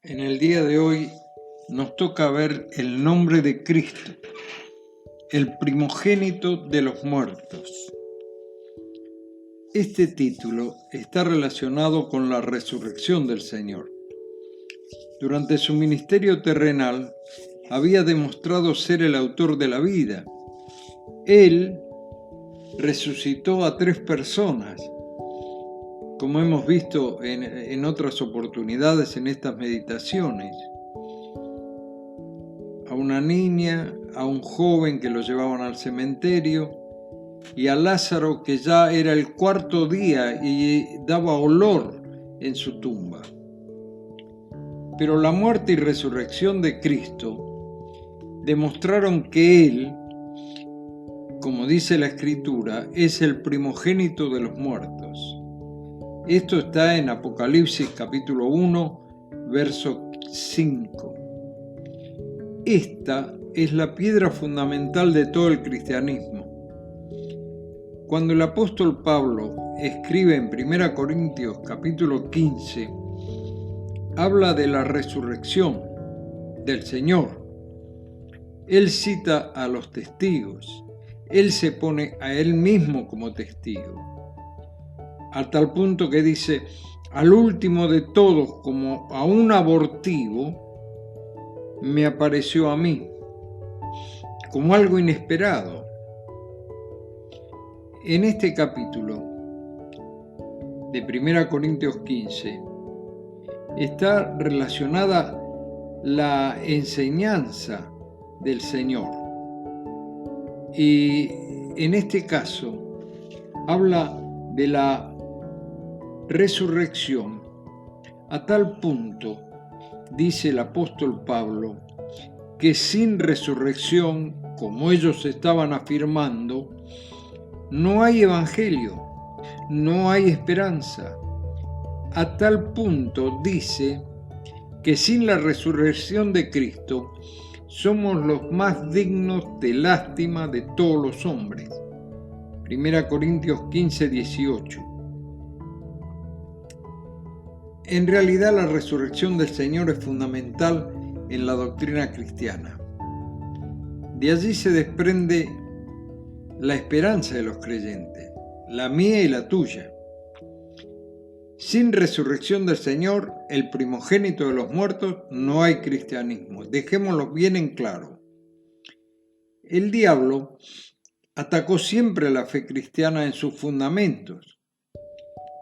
En el día de hoy nos toca ver el nombre de Cristo, el primogénito de los muertos. Este título está relacionado con la resurrección del Señor. Durante su ministerio terrenal había demostrado ser el autor de la vida. Él resucitó a 3 personas, como hemos visto en otras oportunidades en estas meditaciones. A una niña, a un joven que lo llevaban al cementerio y a Lázaro, que ya era el 4.º día y daba olor en su tumba. Pero la muerte y resurrección de Cristo demostraron que Él, como dice la Escritura, es el primogénito de los muertos. Esto está en Apocalipsis capítulo 1, verso 5. Esta es la piedra fundamental de todo el cristianismo. Cuando el apóstol Pablo escribe en 1 Corintios capítulo 15, habla de la resurrección del Señor. Él cita a los testigos. Él se pone a él mismo como testigo. A tal punto que dice, al último de todos, como a un abortivo, me apareció a mí, como algo inesperado. En este capítulo de 1 Corintios 15 está relacionada la enseñanza del Señor. Y en este caso habla de la resurrección a tal punto, dice el apóstol Pablo, que sin resurrección, como ellos estaban afirmando, no hay evangelio, no hay esperanza. A tal punto dice que sin la resurrección de Cristo somos los más dignos de lástima de todos los hombres. 1 Corintios 15, 18. En realidad la resurrección del Señor es fundamental en la doctrina cristiana. De allí se desprende la esperanza de los creyentes, la mía y la tuya. Sin resurrección del Señor, el primogénito de los muertos, no hay cristianismo. Dejémoslo bien en claro. El diablo atacó siempre a la fe cristiana en sus fundamentos.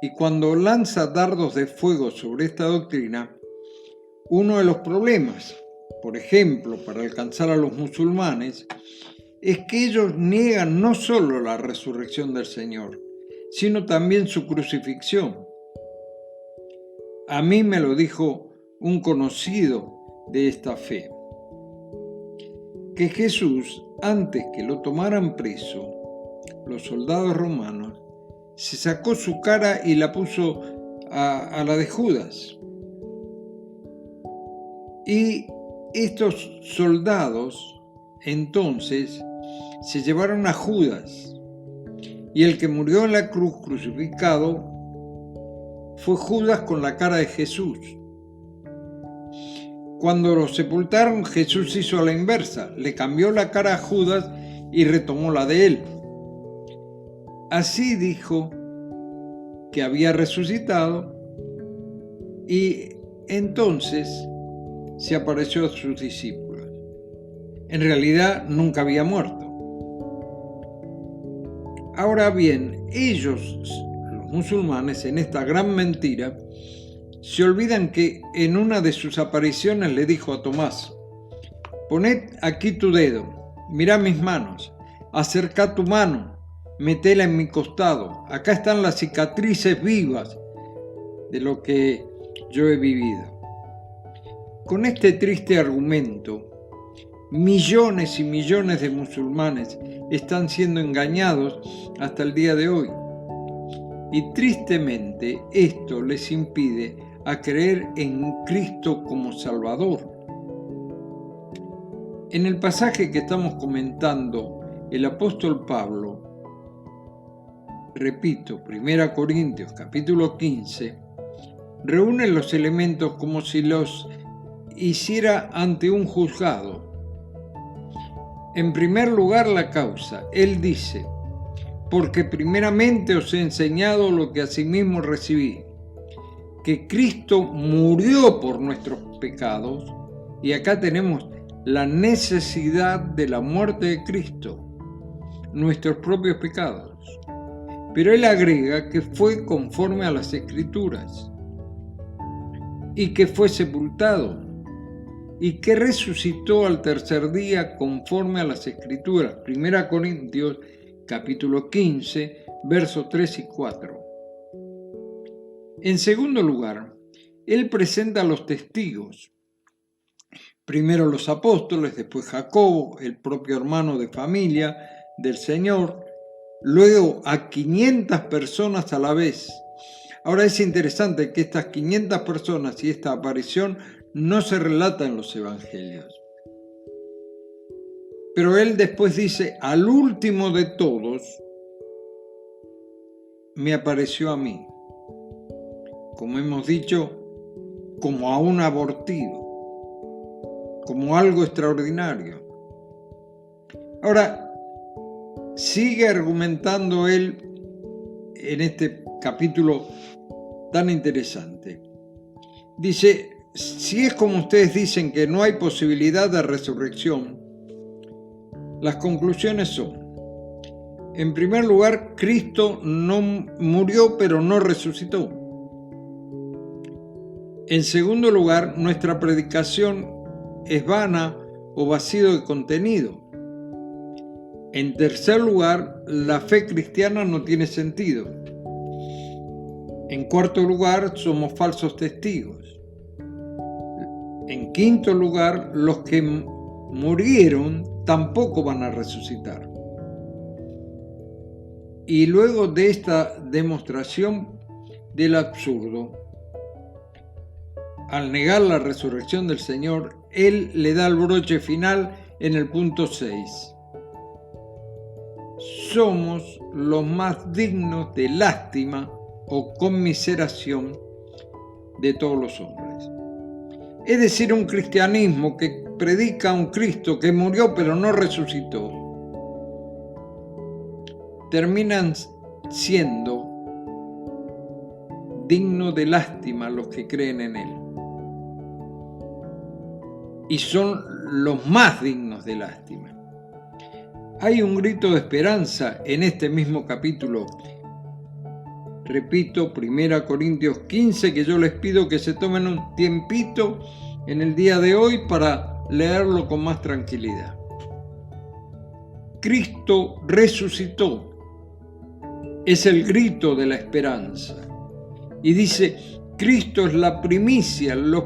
Y cuando lanza dardos de fuego sobre esta doctrina, uno de los problemas, por ejemplo, para alcanzar a los musulmanes, es que ellos niegan no solo la resurrección del Señor, sino también su crucifixión. A mí me lo dijo un conocido de esta fe, que Jesús, antes que lo tomaran preso, los soldados romanos, se sacó su cara y la puso a la de Judas. Y estos soldados entonces se llevaron a Judas, y el que murió en la cruz crucificado fue Judas con la cara de Jesús. Cuando lo sepultaron, Jesús hizo a la inversa, le cambió la cara a Judas y retomó la de él. Así dijo que había resucitado y entonces se apareció a sus discípulos. En realidad nunca había muerto. Ahora bien, ellos, los musulmanes, en esta gran mentira, se olvidan que en una de sus apariciones le dijo a Tomás, poned aquí tu dedo, mirá mis manos, acerca tu mano, metela en mi costado, acá están las cicatrices vivas de lo que yo he vivido. Con este triste argumento, millones y millones de musulmanes están siendo engañados hasta el día de hoy. Y tristemente esto les impide a creer en Cristo como Salvador. En el pasaje que estamos comentando, el apóstol Pablo, repito, 1 Corintios capítulo 15, reúne los elementos como si los hiciera ante un juzgado. En primer lugar, la causa. Él dice: porque primeramente os he enseñado lo que asimismo recibí, que Cristo murió por nuestros pecados, y acá tenemos la necesidad de la muerte de Cristo, nuestros propios pecados. Pero él agrega que fue conforme a las Escrituras, y que fue sepultado, y que resucitó al tercer día conforme a las Escrituras. 1 Corintios capítulo 15, versos 3 y 4. En segundo lugar, él presenta a los testigos. Primero los apóstoles, después Jacobo, el propio hermano de familia del Señor, luego a 500 personas a la vez. Ahora es interesante que estas 500 personas y esta aparición no se relata en los evangelios. Pero él después dice: al último de todos me apareció a mí, como hemos dicho, como a un abortivo, como algo extraordinario. Ahora, sigue argumentando él en este capítulo tan interesante. Dice: si es como ustedes dicen que no hay posibilidad de resurrección, las conclusiones son: en primer lugar, Cristo no murió pero no resucitó. En segundo lugar, nuestra predicación es vana o vacío de contenido. En tercer lugar, la fe cristiana no tiene sentido. En cuarto lugar, somos falsos testigos. En quinto lugar, los que murieron tampoco van a resucitar. Y luego de esta demostración del absurdo, al negar la resurrección del Señor, él le da el broche final en el punto 6. Somos los más dignos de lástima o conmiseración de todos los hombres. Es decir, un cristianismo que predica a un Cristo que murió pero no resucitó, terminan siendo dignos de lástima los que creen en él. Y son los más dignos de lástima. Hay un grito de esperanza en este mismo capítulo. Repito, 1 Corintios 15, que yo les pido que se tomen un tiempito en el día de hoy para leerlo con más tranquilidad. Cristo resucitó. Es el grito de la esperanza. Y dice: Cristo es la primicia, los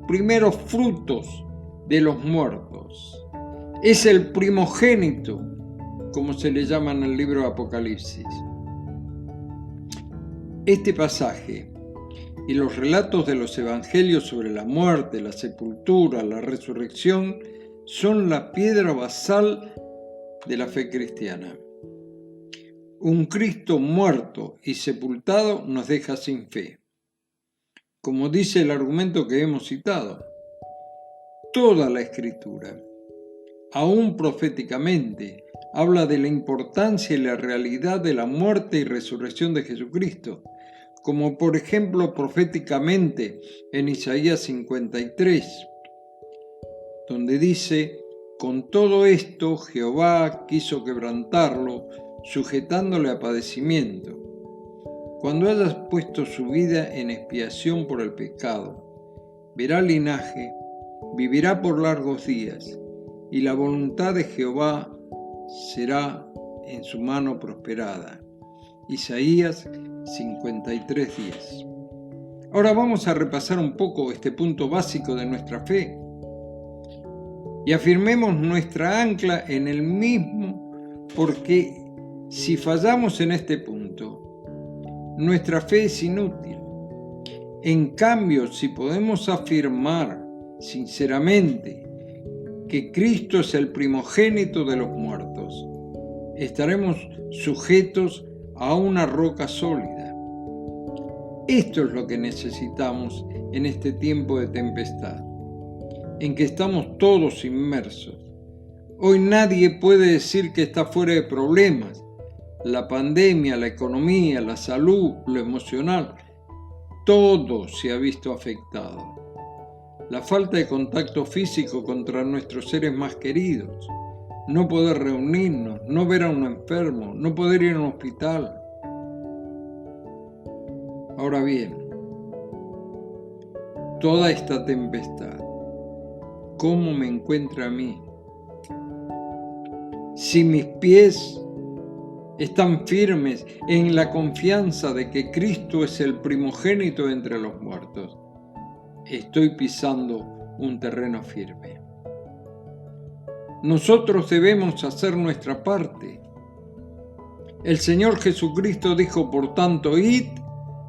primeros frutos de los muertos. Es el primogénito, como se le llama en el libro de Apocalipsis. Este pasaje y los relatos de los evangelios sobre la muerte, la sepultura, la resurrección son la piedra basal de la fe cristiana. Un Cristo muerto y sepultado nos deja sin fe. Como dice el argumento que hemos citado, toda la Escritura, aún proféticamente, habla de la importancia y la realidad de la muerte y resurrección de Jesucristo, como por ejemplo proféticamente en Isaías 53, donde dice: con todo esto Jehová quiso quebrantarlo, sujetándole a padecimiento. Cuando hayas puesto su vida en expiación por el pecado, verá linaje, vivirá por largos días, y la voluntad de Jehová será en su mano prosperada. Isaías 53:10. Ahora vamos a repasar un poco este punto básico de nuestra fe y afirmemos nuestra ancla en el mismo, porque si fallamos en este punto, nuestra fe es inútil. En cambio, si podemos afirmar sinceramente que Cristo es el primogénito de los muertos, estaremos sujetos a una roca sólida. Esto es lo que necesitamos en este tiempo de tempestad. en que estamos todos inmersos. Hoy nadie puede decir que está fuera de problemas. La pandemia, la economía, la salud, lo emocional, todo se ha visto afectado. La falta de contacto físico contra nuestros seres más queridos, no poder reunirnos, no ver a un enfermo, no poder ir a un hospital. Ahora bien, toda esta tempestad, ¿cómo me encuentra a mí? Si mis pies están firmes en la confianza de que Cristo es el primogénito entre los muertos, estoy pisando un terreno firme. Nosotros debemos hacer nuestra parte. El Señor Jesucristo dijo, por tanto, id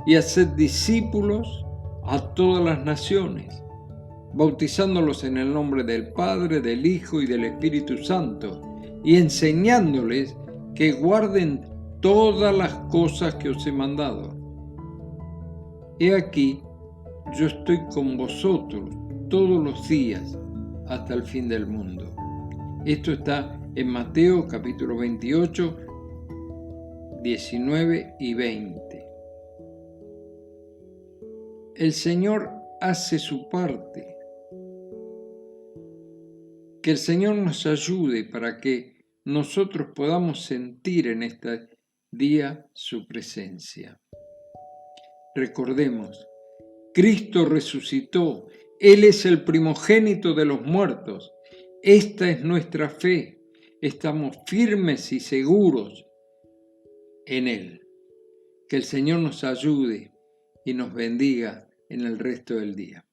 y haced discípulos a todas las naciones, bautizándolos en el nombre del Padre, del Hijo y del Espíritu Santo, y enseñándoles que guarden todas las cosas que os he mandado. He aquí, yo estoy con vosotros todos los días hasta el fin del mundo. Esto está en Mateo capítulo 28, 19 y 20. El Señor hace su parte. Que el Señor nos ayude para que nosotros podamos sentir en este día su presencia. Recordemos, Cristo resucitó, Él es el primogénito de los muertos. Esta es nuestra fe, estamos firmes y seguros en Él. Que el Señor nos ayude y nos bendiga en el resto del día.